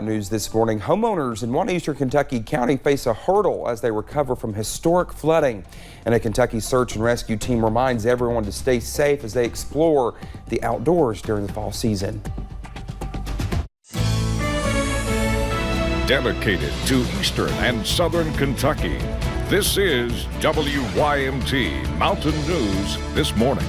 News this morning, homeowners in one eastern Kentucky county face a hurdle as they recover from historic flooding. And a Kentucky search and rescue team reminds everyone to stay safe as they explore the outdoors during the fall season. Dedicated to eastern and southern Kentucky, this is WYMT Mountain News This Morning.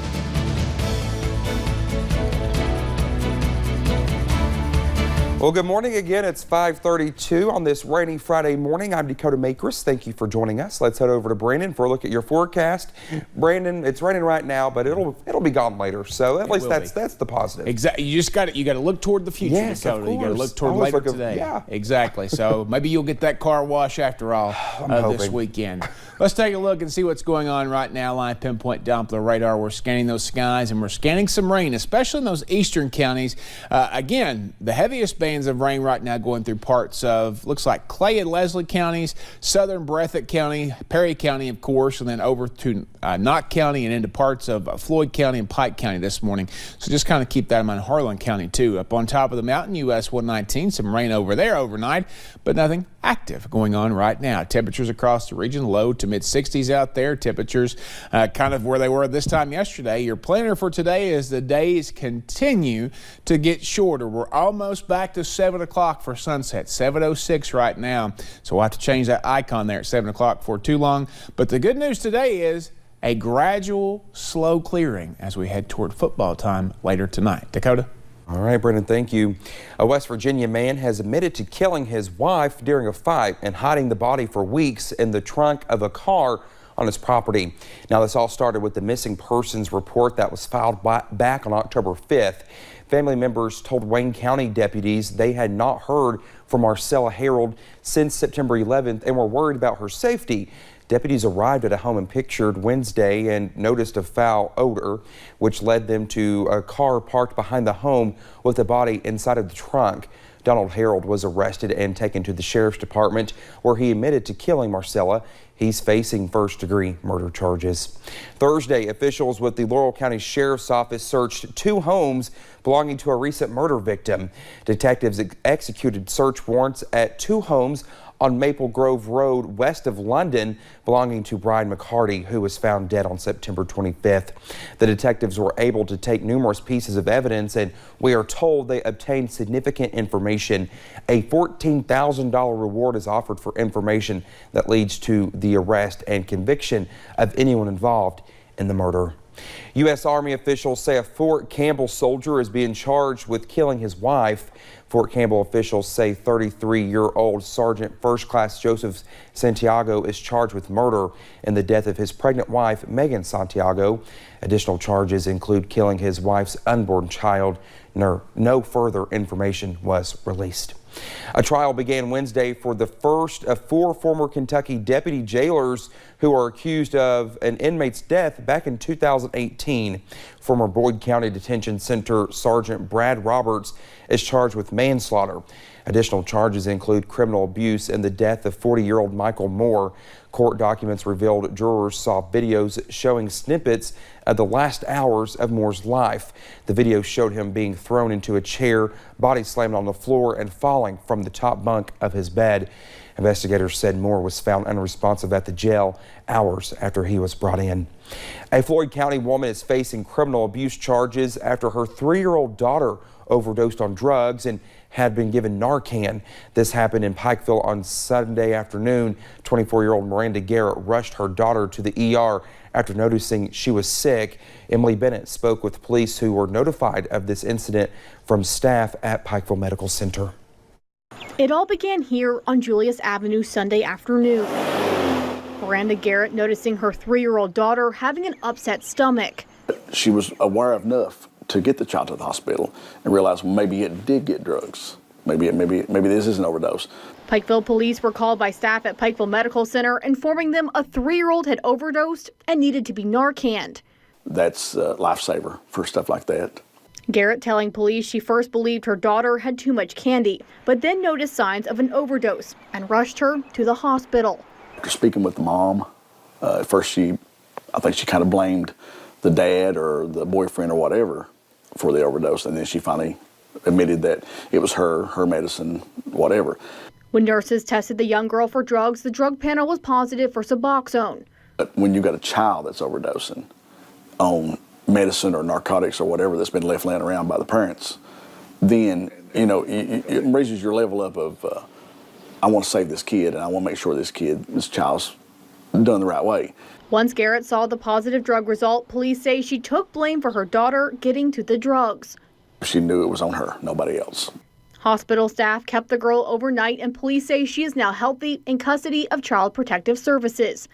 Well, good morning again. It's 5:32 on this rainy Friday morning. I'm Dakota Makris. Thank you for joining us. Let's head over to Brandon for a look at your forecast. Brandon, it's raining right now, but it'll be gone later. So at least that's the positive. Exactly. You got to look toward the future, yes, Dakota. You got to look toward always later today. Yeah. Exactly. So maybe you'll get that car wash after all this weekend. Let's take a look and see what's going on right now. Live pinpoint Doppler radar. We're scanning those skies and we're scanning some rain, especially in those eastern counties. Again, the heaviest bands of rain right now going through parts of, looks like Clay and Leslie counties, southern Breathitt County, Perry County, of course, and then over to Knott County and into parts of Floyd County and Pike County this morning. So just kind of keep that in mind. Harlan County, too. Up on top of the mountain, US 119, some rain over there overnight, but nothing active going on right now. Temperatures across the region low to mid 60s out there. Temperatures kind of where they were this time yesterday. Your planner for today is the days continue to get shorter. We're almost back to 7 o'clock for sunset, 7:06 right now. So we'll have to change that icon there at 7 o'clock for too long. But the good news today is a gradual, slow clearing as we head toward football time later tonight. Dakota? All right, Brendan, thank you. A West Virginia man has admitted to killing his wife during a fight and hiding the body for weeks in the trunk of a car on his property. Now, this all started with the missing persons report that was filed back on October 5th. Family members told Wayne County deputies they had not heard from Marcella Harold since September 11th and were worried about her safety. Deputies arrived at a home in Pictured Wednesday and noticed a foul odor, which led them to a car parked behind the home with the body inside of the trunk. Donald Harold was arrested and taken to the sheriff's department, where he admitted to killing Marcella. He's facing first-degree murder charges. Thursday, officials with the Laurel County Sheriff's Office searched 2 homes belonging to a recent murder victim. Detectives executed search warrants at 2 homes on Maple Grove Road west of London belonging to Brian McCarty, who was found dead on September 25th. The detectives were able to take numerous pieces of evidence, and we are told they obtained significant information. A $14,000 reward is offered for information that leads to the arrest and conviction of anyone involved in the murder. U.S. Army officials say a Fort Campbell soldier is being charged with killing his wife. Fort Campbell officials say 33-year-old Sergeant First Class Joseph Santiago is charged with murder in the death of his pregnant wife, Megan Santiago. Additional charges include killing his wife's unborn child. No further information was released. A trial began Wednesday for the first of 4 former Kentucky deputy jailers who are accused of an inmate's death back in 2018. Former Boyd County Detention Center Sergeant Brad Roberts is charged with manslaughter. Additional charges include criminal abuse and the death of 40-year-old Michael Moore. Court documents revealed jurors saw videos showing snippets of the last hours of Moore's life. The video showed him being thrown into a chair, body slammed on the floor, and falling from the top bunk of his bed. Investigators said Moore was found unresponsive at the jail hours after he was brought in. A Floyd County woman is facing criminal abuse charges after her 3-year-old daughter overdosed on drugs and had been given Narcan. This happened in Pikeville on Sunday afternoon. 24-year-old Miranda Garrett rushed her daughter to the ER after noticing she was sick. Emily Bennett spoke with police who were notified of this incident from staff at Pikeville Medical Center. It all began here on Julius Avenue Sunday afternoon. Miranda Garrett noticing her 3-year-old daughter having an upset stomach. She was aware enough to get the child to the hospital and realize maybe it did get drugs. Maybe this is an overdose. Pikeville police were called by staff at Pikeville Medical Center informing them a 3-year-old had overdosed and needed to be Narcaned. That's a lifesaver for stuff like that. Garrett telling police she first believed her daughter had too much candy, but then noticed signs of an overdose and rushed her to the hospital. After speaking with the mom, at first I think she kind of blamed the dad or the boyfriend or whatever for the overdose, and then she finally admitted that it was her medicine, whatever. When nurses tested the young girl for drugs, the drug panel was positive for Suboxone. But when you've got a child that's overdosing on medicine or narcotics or whatever that's been left laying around by the parents, then, it raises your level up of, I want to save this kid and I want to make sure this child's done the right way. Once Garrett saw the positive drug result, police say she took blame for her daughter getting to the drugs. She knew it was on her, nobody else. Hospital staff kept the girl overnight, and police say she is now healthy in custody of Child Protective Services.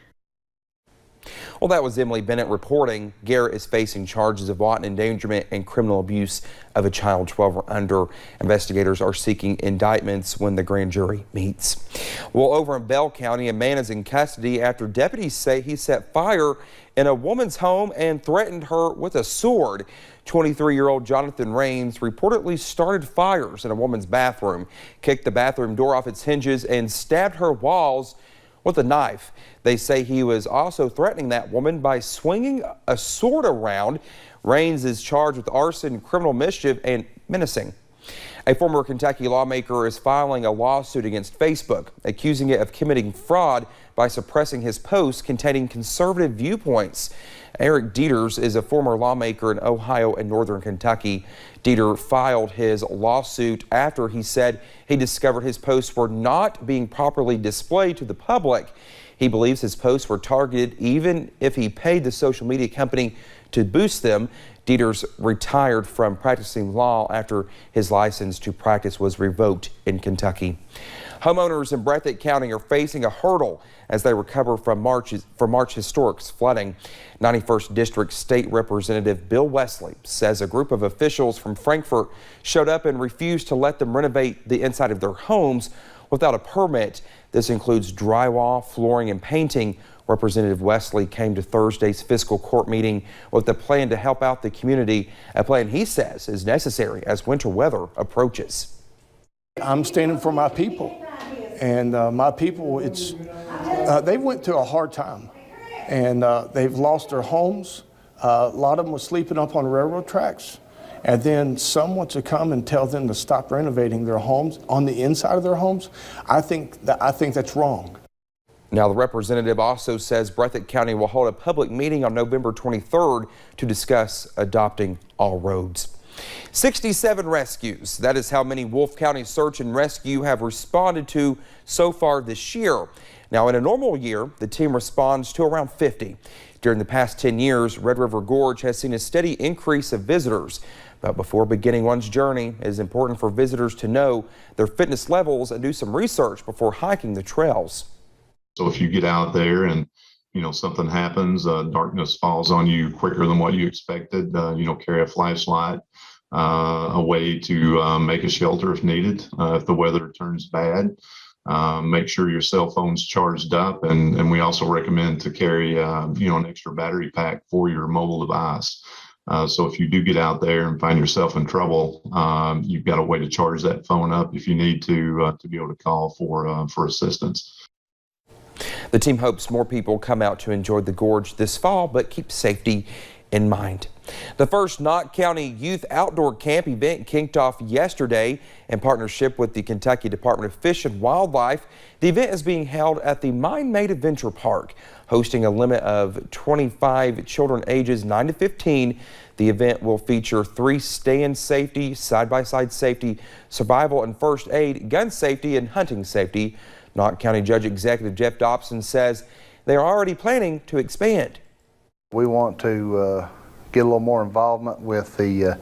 Well, that was Emily Bennett reporting. Garrett is facing charges of wanton endangerment and criminal abuse of a child 12 or under. Investigators are seeking indictments when the grand jury meets. Well, over in Bell County, a man is in custody after deputies say he set fire in a woman's home and threatened her with a sword. 23-year-old Jonathan Raines reportedly started fires in a woman's bathroom, kicked the bathroom door off its hinges, and stabbed her walls with a knife. They say he was also threatening that woman by swinging a sword around. Raines is charged with arson, criminal mischief, and menacing. A former Kentucky lawmaker is filing a lawsuit against Facebook, accusing it of committing fraud by suppressing his posts containing conservative viewpoints. Eric Dieters is a former lawmaker in Ohio and northern Kentucky. Dieter filed his lawsuit after he said he discovered his posts were not being properly displayed to the public. He believes his posts were targeted even if he paid the social media company to boost them. Dieters retired from practicing law after his license to practice was revoked in Kentucky. Homeowners in Breathitt County are facing a hurdle as they recover from March historic flooding. 91st District State Representative Bill Wesley says a group of officials from Frankfort showed up and refused to let them renovate the inside of their homes without a permit. This includes drywall, flooring, and painting. Representative Wesley came to Thursday's fiscal court meeting with a plan to help out the community, a plan he says is necessary as winter weather approaches. I'm standing for my people, and my people, they went through a hard time, and they've lost their homes. A lot of them were sleeping up on railroad tracks, and then someone to come and tell them to stop renovating their homes on the inside of their homes. I think that's wrong. Now, the representative also says Breathitt County will hold a public meeting on November 23rd to discuss adopting all roads. 67 rescues. That is how many Wolfe County Search and Rescue have responded to so far this year. Now, in a normal year, the team responds to around 50. During the past 10 years, Red River Gorge has seen a steady increase of visitors. But before beginning one's journey, it is important for visitors to know their fitness levels and do some research before hiking the trails. So if you get out there and, something happens, darkness falls on you quicker than what you expected, carry a flashlight, a way to make a shelter if needed. If the weather turns bad, make sure your cell phone's charged up. And we also recommend to carry, an extra battery pack for your mobile device. So if you do get out there and find yourself in trouble, you've got a way to charge that phone up if you need to be able to call for assistance. The team hopes more people come out to enjoy the gorge this fall, but keep safety in mind. The first Knott County Youth Outdoor Camp event kicked off yesterday in partnership with the Kentucky Department of Fish and Wildlife. The event is being held at the Mind Made Adventure Park, hosting a limit of 25 children ages 9 to 15. The event will feature 3 stay-in safety, side-by-side safety, survival and first aid, gun safety, and hunting safety. Knott County Judge Executive Jeff Dobson says they are already planning to expand. We want to get a little more involvement with the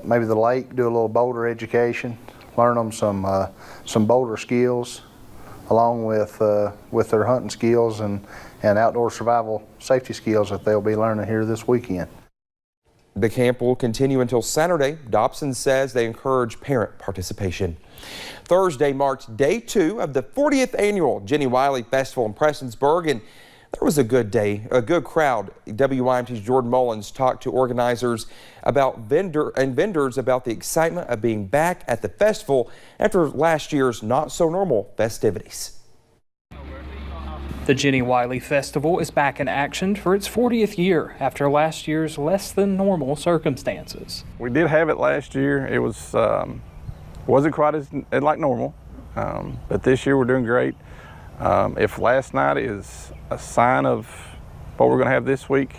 maybe the lake, do a little boulder education, learn them some boulder skills, along with their hunting skills and outdoor survival safety skills that they'll be learning here this weekend. The camp will continue until Saturday. Dobson says they encourage parent participation. Thursday marked day 2 of the 40th annual Jenny Wiley Festival in Prestonsburg, and there was a good day, a good crowd. WYMT's Jordan Mullins talked to organizers about vendors about the excitement of being back at the festival after last year's not so normal festivities. The Jenny Wiley Festival is back in action for its 40th year after last year's less than normal circumstances. We did have it last year. It was wasn't quite as like normal, but this year we're doing great. If last night is a sign of what we're going to have this week,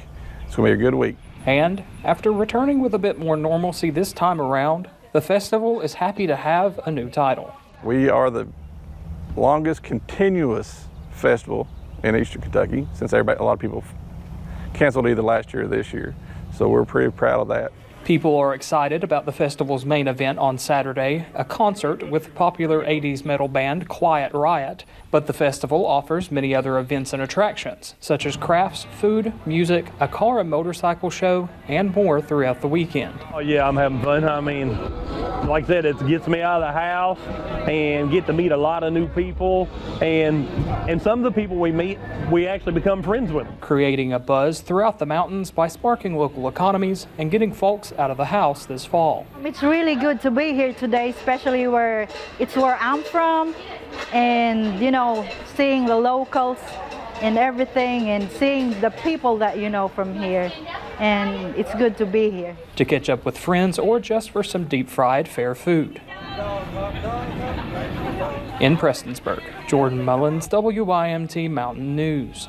it's going to be a good week. And after returning with a bit more normalcy this time around, the festival is happy to have a new title. We are the longest continuous festival in Eastern Kentucky since a lot of people canceled either last year or this year. So we're pretty proud of that. People are excited about the festival's main event on Saturday, a concert with popular 80s metal band Quiet Riot. But the festival offers many other events and attractions, such as crafts, food, music, a car and motorcycle show, and more throughout the weekend. Oh yeah, I'm having fun. I mean, like I said, it gets me out of the house and get to meet a lot of new people. And some of the people we meet, we actually become friends with. Creating a buzz throughout the mountains by sparking local economies and getting folks out of the house this fall. It's really good to be here today, especially where I'm from, and seeing the locals and everything, and seeing the people that from here, and it's good to be here. To catch up with friends or just for some deep fried fair food. In Prestonsburg, Jordan Mullins, WYMT Mountain News.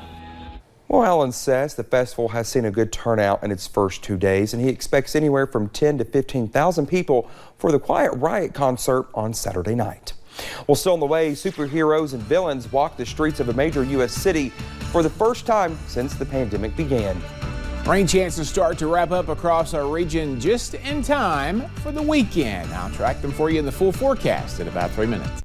Well, Alan says the festival has seen a good turnout in its first 2 days, and he expects anywhere from 10 to 15,000 people for the Quiet Riot concert on Saturday night. Well, still on the way, superheroes and villains walk the streets of a major U.S. city for the first time since the pandemic began. Rain chances start to wrap up across our region just in time for the weekend. I'll track them for you in the full forecast in about 3 minutes.